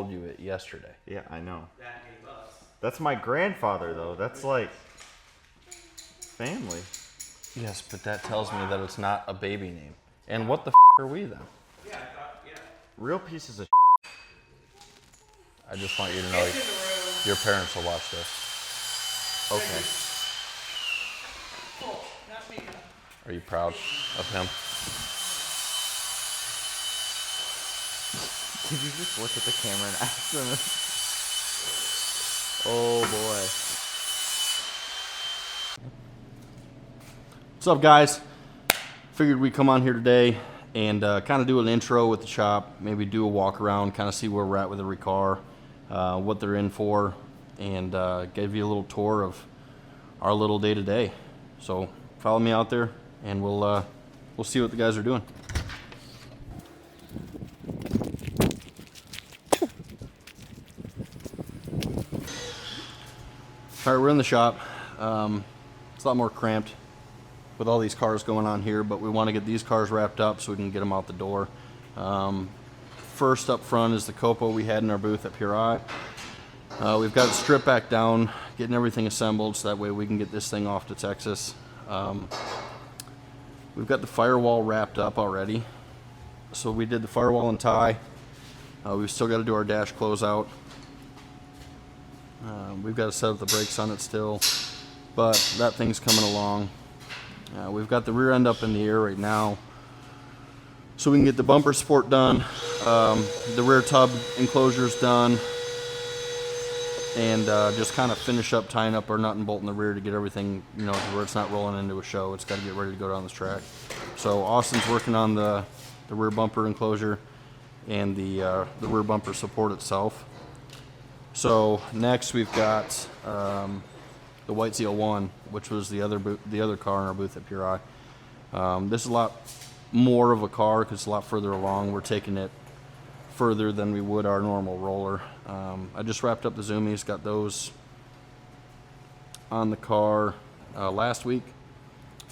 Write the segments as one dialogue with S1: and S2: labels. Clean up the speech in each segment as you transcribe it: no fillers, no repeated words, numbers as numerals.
S1: called you it yesterday.
S2: Yeah, I know. That's my grandfather, though. That's like family.
S1: Yes, but that tells me that it's not a baby name. And what the are we then?
S2: Yeah, I thought, yeah. Real pieces of
S1: I just want you to know your parents will watch this.
S2: Okay.
S1: Are you proud of him?
S2: Did you just look at the camera and ask them? Oh boy.
S1: What's up, guys? Figured we'd come on here today and kind of do an intro with the shop, maybe do a walk around, kind of see where we're at with every car, what they're in for, and give you a little tour of our little day-to-day. So follow me out there and we'll see what the guys are doing. All right, we're in the shop. It's a lot more cramped with all these cars going on here, but we want to get these cars wrapped up so we can get them out the door. First up front is the Copo we had in our booth at Pure Eye. We've got it stripped back down, getting everything assembled so that way we can get this thing off to Texas. We've got the firewall wrapped up already. So we did the firewall and tie. We've still got to do our dash closeout. We've got to set up the brakes on it still, but that thing's coming along. We've got the rear end up in the air right now, so we can get the bumper support done, the rear tub enclosure's done, and just kind of finish up tying up our nut and bolt in the rear to get everything, you know, to where it's not rolling into a show. It's got to get ready to go down this track. So Austin's working on the rear bumper enclosure and the rear bumper support itself. So next we've got the White ZL1, which was the other car in our booth at Pure Eye. This is a lot more of a car because it's a lot further along. We're taking it further than we would our normal roller. I just wrapped up the zoomies, got those on the car last week,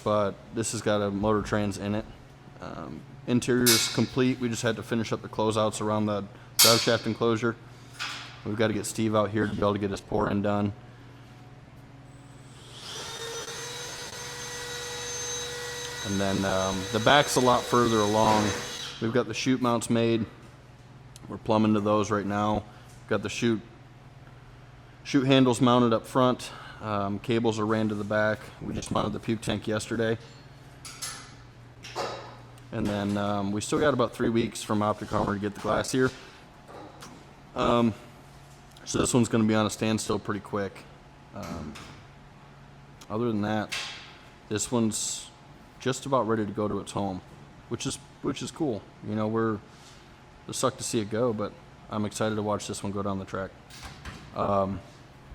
S1: but this has got a motor trans in it. Interior is complete. We just had to finish up the closeouts around the drive shaft enclosure. We've got to get Steve out here to be able to get his pour in done. And then the back's a lot further along. We've got the chute mounts made. We're plumbing to those right now. Got the chute handles mounted up front. Cables are ran to the back. We just mounted the puke tank yesterday. And then we still got about 3 weeks from Optic Armor to get the glass here. So this one's going to be on a standstill pretty quick. Other than that, this one's just about ready to go to its home, which is cool. You know, we're sucked to see it go, but I'm excited to watch this one go down the track.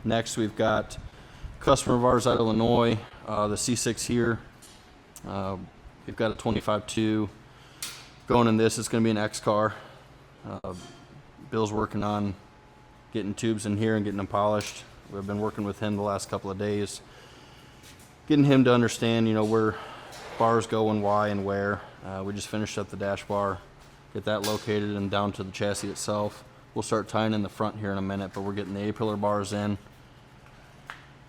S1: Next, we've got a customer of ours out of Illinois, the C6 here. We've got a 25.2 going in this. It's going to be an X car. Bill's working on getting tubes in here and getting them polished. We've been working with him the last couple of days, getting him to understand, you know, where bars go and why and where. We just finished up the dash bar, get that located and down to the chassis itself. We'll start tying in the front here in a minute, but we're getting the A-pillar bars in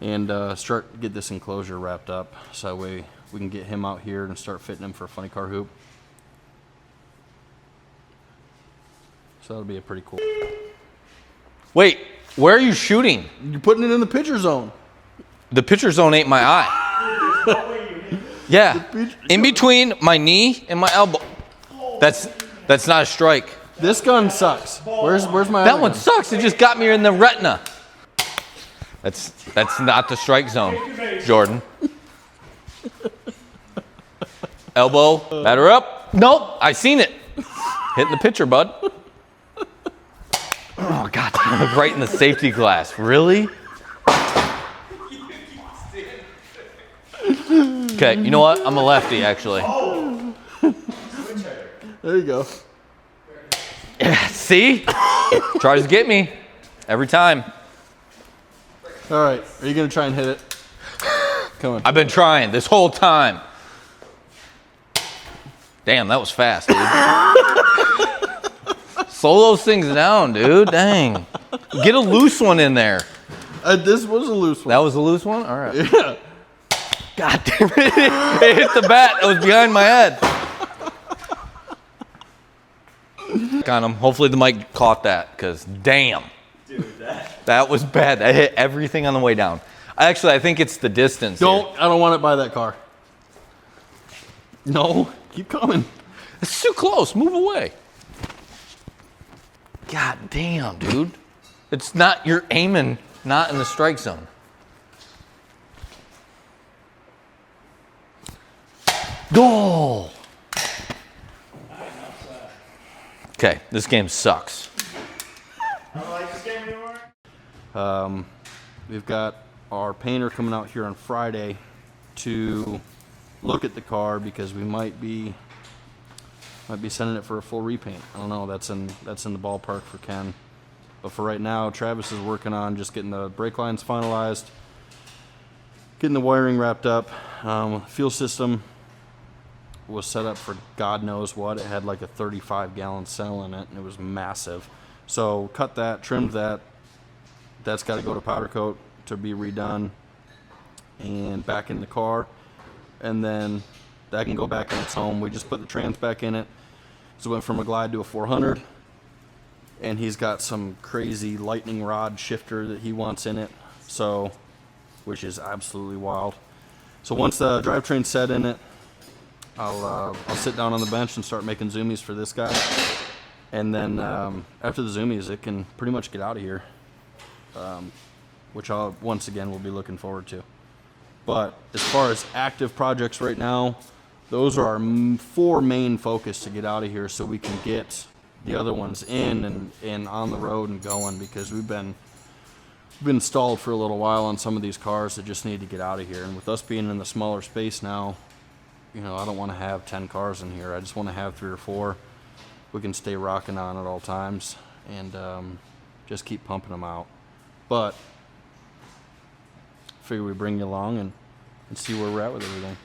S1: and start to get this enclosure wrapped up so that way we can get him out here and start fitting him for a funny car hoop. So that'll be a pretty cool.
S3: Wait, where are you shooting?
S1: You're putting it in the pitcher zone.
S3: The pitcher zone ain't my eye. Yeah, in between my knee and my elbow. That's not a strike.
S1: This gun sucks. Where's my
S3: That
S1: other
S3: one
S1: gun?
S3: sucks. It just got me in the retina. That's not the strike zone, Jordan. Elbow, batter up. Nope, I seen it. Hitting the pitcher, bud. Oh, God, right in the safety glass. Really? Okay, you know what? I'm a lefty, actually.
S1: There you go.
S3: Yeah, see? Tries to get me every time.
S1: All right, are you going to try and hit it? Come on.
S3: I've been trying this whole time. Damn, that was fast, dude. Slow those things down, dude. Dang. Get a loose one in there.
S1: This was a loose one.
S3: That was a loose one? All right.
S1: Yeah.
S3: God damn it. It hit the bat. It was behind my head. On him. Hopefully the mic caught that, because damn.
S2: Dude,
S3: that was bad. That hit everything on the way down. I think it's the distance.
S1: I don't want it by that car. No, keep coming.
S3: It's too close. Move away. God damn, dude. It's not, you're aiming not in the strike zone. Goal. Okay, this game sucks.
S2: I don't like this game anymore.
S1: We've got our painter coming out here on Friday to look at the car because we might be sending it for a full repaint. I don't know. That's in the ballpark for Ken. But for right now, Travis is working on just getting the brake lines finalized, getting the wiring wrapped up. Fuel system was set up for God knows what. It had like a 35-gallon cell in it, and it was massive. So cut that, trimmed that. That's got to go to powder coat to be redone and back in the car. And then that can go back in its home. We just put the trans back in it. So it went from a Glide to a 400. And he's got some crazy lightning rod shifter that he wants in it. So, which is absolutely wild. So once the drivetrain's set in it, I'll sit down on the bench and start making zoomies for this guy. And then after the zoomies, it can pretty much get out of here. Which I'll, once again, will be looking forward to. But as far as active projects right now, those are our 4 main focus to get out of here so we can get the other ones in and on the road and going, because we've been stalled for a little while on some of these cars that just need to get out of here. And with us being in the smaller space now, you know, I don't want to have 10 cars in here. I just want to have 3 or 4 we can stay rocking on at all times and just keep pumping them out. But figure we bring you along and see where we're at with everything.